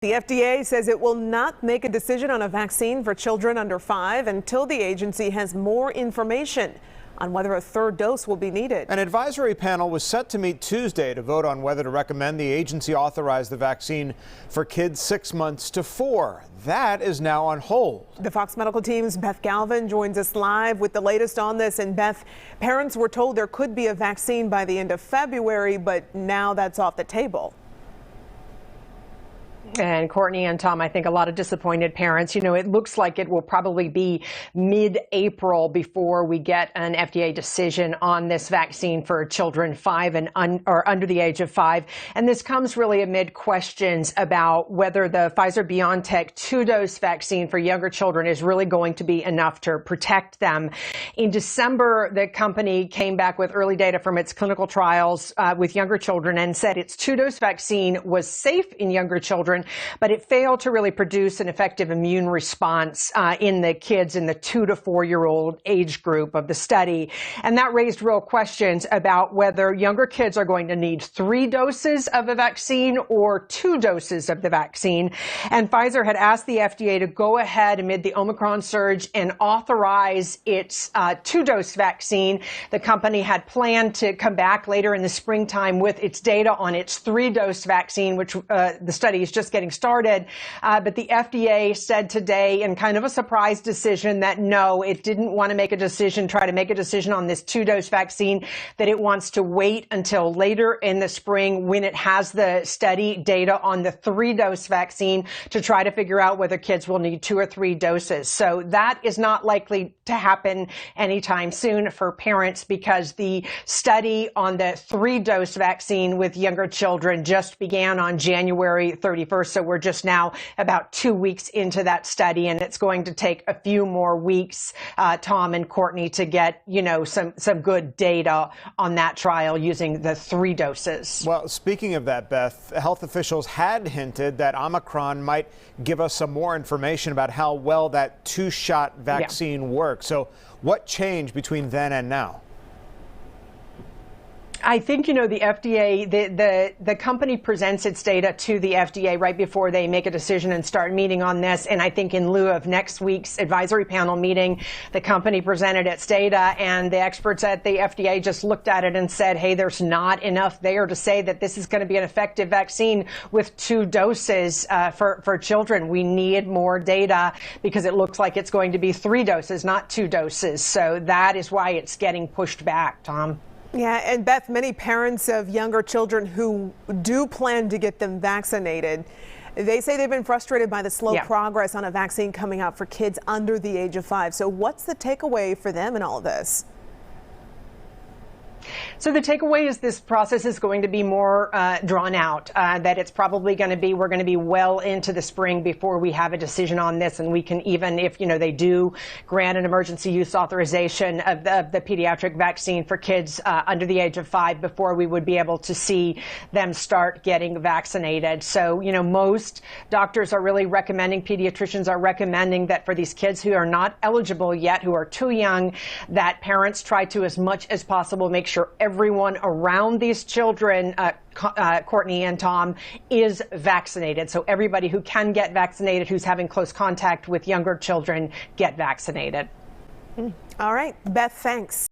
The FDA says it will not make a decision on a vaccine for children under 5 until the agency has more information on whether a third dose will be needed. An advisory panel was set to meet Tuesday to vote on whether to recommend the agency authorize the vaccine for kids 6 months to 4. That is now on hold. The Fox Medical Team's Beth Galvin joins us live with the latest on this. And Beth, parents were told there could be a vaccine by the end of February, but now that's off the table. And Courtney and Tom, I think a lot of disappointed parents. You know, it looks like it will probably be mid-April before we get an FDA decision on this vaccine for children 5 and under the age of 5. And this comes really amid questions about whether the Pfizer-BioNTech 2-dose vaccine for younger children is really going to be enough to protect them. In December, the company came back with early data from its clinical trials with younger children and said its 2-dose vaccine was safe in younger children, but it failed to really produce an effective immune response in the kids in the 2 to 4-year-old age group of the study. And that raised real questions about whether younger kids are going to need 3 doses of a vaccine or 2 doses of the vaccine. And Pfizer had asked the FDA to go ahead amid the Omicron surge and authorize its 2-dose vaccine. The company had planned to come back later in the springtime with its data on its 3-dose vaccine, which the study is just getting started. But the FDA said today in kind of a surprise decision that no, it didn't want to try to make a decision on this 2-dose vaccine, that it wants to wait until later in the spring when it has the study data on the 3-dose vaccine to try to figure out whether kids will need 2 or 3 doses. So that is not likely to happen anytime soon for parents because the study on the 3-dose vaccine with younger children just began on January 31st. So we're just now about 2 weeks into that study, and it's going to take a few more weeks, Tom and Courtney, to get, you know, some good data on that trial using the 3 doses. Well, speaking of that, Beth, health officials had hinted that Omicron might give us some more information about how well that 2-shot vaccine works. So what changed between then and now? I think, you know, the FDA, the company presents its data to the FDA right before they make a decision and start meeting on this. And I think in lieu of next week's advisory panel meeting, the company presented its data and the experts at the FDA just looked at it and said, hey, there's not enough there to say that this is going to be an effective vaccine with 2 doses for children. We need more data because it looks like it's going to be 3 doses, not 2 doses. So that is why it's getting pushed back, Tom. Yeah, and Beth, many parents of younger children who do plan to get them vaccinated, they say they've been frustrated by the slow progress on a vaccine coming out for kids under the age of 5. So what's the takeaway for them in all of this? So the takeaway is this process is going to be more drawn out, that it's probably going to be, we're going to be well into the spring before we have a decision on this. And we can even, if, you know, they do grant an emergency use authorization of the pediatric vaccine for kids under the age of 5 before we would be able to see them start getting vaccinated. So, you know, most doctors are really recommending, pediatricians are recommending that for these kids who are not eligible yet, who are too young, that parents try to, as much as possible, make sure everyone around these children, Courtney and Tom, is vaccinated. So everybody who can get vaccinated, who's having close contact with younger children, get vaccinated. All right, Beth, thanks.